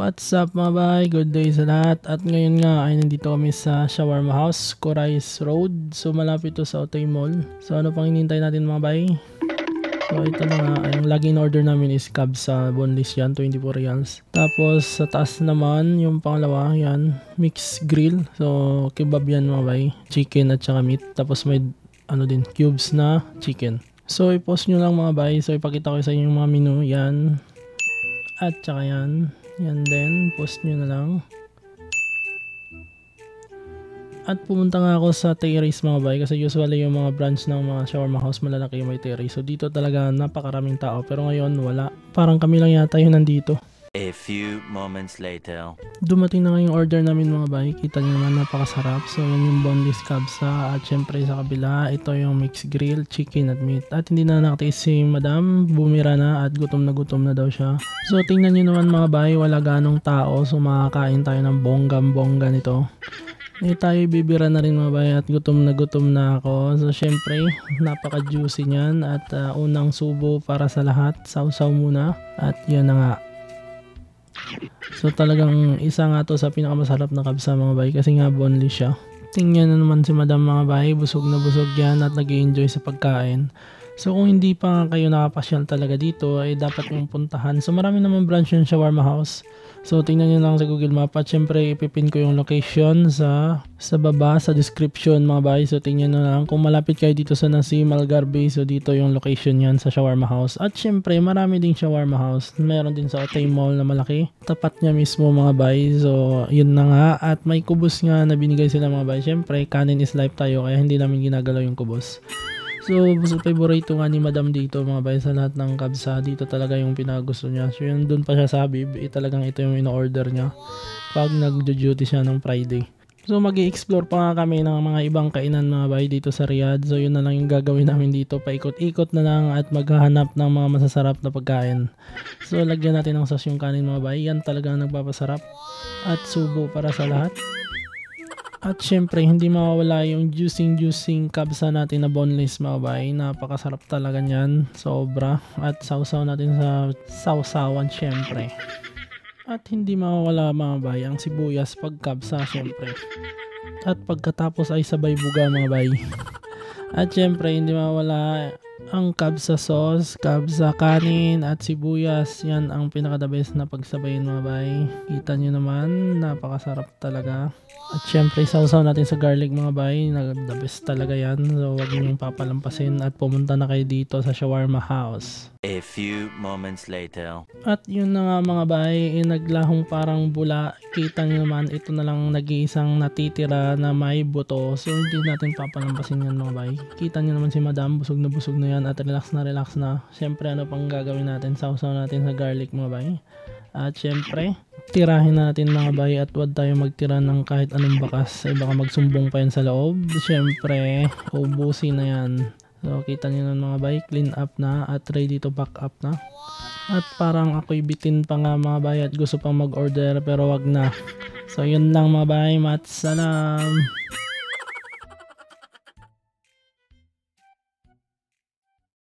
What's up mga bay? Good day sa lahat. At ngayon nga ay nandito kami sa Shawarma House, Corais Road. So malapit to sa Otoy Mall. So ano pang hinihintay natin mga bay? So ito na nga, yung lagi in order namin is kabsa boneless yan, 24 reals. Tapos sa taas naman, yung pangalawa, yan, mixed grill. So kebab yan mga bay, chicken at saka meat. Tapos may ano din, cubes na chicken. So i-post nyo lang mga bay. So ipakita ko sa inyo yung mga menu, yan. At saka yan. Yan din, post nyo na lang. At pumunta nga ako sa terrace mga bay, kasi usually yung mga branch ng mga shawarma house malalaki may terrace. So dito talaga napakaraming tao, pero ngayon wala. Parang kami lang yata yung nandito. A few moments later. Dumating na nga yung order namin mga bay. Kita nyo naman napakasarap. So yan yung boneless kabsa. At syempre sa kabila, ito yung mixed grill, chicken at meat. At hindi na nakatiis si madam. Bumira na at gutom na daw siya. So tingnan nyo naman mga bay, wala ganong tao. So makakain tayo ng bonggam-bongga nito. Eh tayo bibira na rin mga bay at gutom na ako. So syempre napaka-juicy nyan. At unang subo para sa lahat. Sausaw muna. At yun na nga. So talagang isa nga to sa pinakamasarap na kabsa mga bay, kasi nga boneless siya. Tingnan na naman si madam mga bay, busog na busog yan at nag-i-enjoy sa pagkain. So kung hindi pa kayo nakapasyal talaga dito ay dapat mong puntahan. So marami naman branch yung shawarma house. So tingnan nyo lang sa Google Map at syempre ipipin ko yung location sa baba sa description mga bay. So tingnan nyo lang kung malapit kayo dito sa Nasim Algarve. So dito yung location yan sa shawarma house. At syempre marami ding shawarma house. Meron din sa Otoy Mall na malaki. Tapat niya mismo mga bay. So yun na nga. At may kubos nga na binigay sila mga bay. Syempre kanin is life tayo kaya hindi namin ginagalaw yung kubos. So, favorito nga ni madam dito mga bay sa lahat ng kabsa. Dito talaga yung pinagusto niya. So, yun dun pa siya sa Habib. Talagang ito yung in-order niya pag nag-duty siya ng Friday. So, mag-i-explore pa nga kami ng mga ibang kainan mga bay dito sa Riyadh. So, yun na lang yung gagawin namin dito. Paikot-ikot na lang at maghahanap ng mga masasarap na pagkain. So, lagyan natin ng sauce yung kanin mga bay. Yan talaga nagpapasarap. At subo para sa lahat. At syempre, hindi mawawala yung juicing kabsa natin na boneless mga bay. Napakasarap talaga niyan. Sobra. At sausaw natin sa sausawan syempre. At hindi mawawala mga bay ang sibuyas pag kabsa syempre. At pagkatapos ay sabay buga mga bay. At syempre, hindi mawawala ang kabsa sauce, kabsa kanin at sibuyas. Yan ang pinaka the best na pagsabayin mga bay. Kita nyo naman, napakasarap talaga. At syempre sausaw natin sa garlic mga bay, the best talaga yan. So wag nyo papalampasin at pumunta na kayo dito sa shawarma house. A few moments later. At yun na nga mga bay, naglahong parang bula. Kita nyo naman, ito na lang nag-iisang natitira na may buto. So hindi natin papalampasin yan mga bay. Kita nyo naman si madam, busog na yan at relax na. Syempre ano pang gagawin natin, sausaw natin sa garlic mga bay. At syempre, tirahin natin mga bay at wag tayo magtira ng kahit anong bakas. Ay baka magsumbong pa yan sa loob. Syempre, ubusin na yan. So kita nyo na mga bay, clean up na at ready to pack up na. At parang ako'y bitin pa nga mga bay at gusto pang mag-order pero wag na. So yun lang mga bay, mat salam.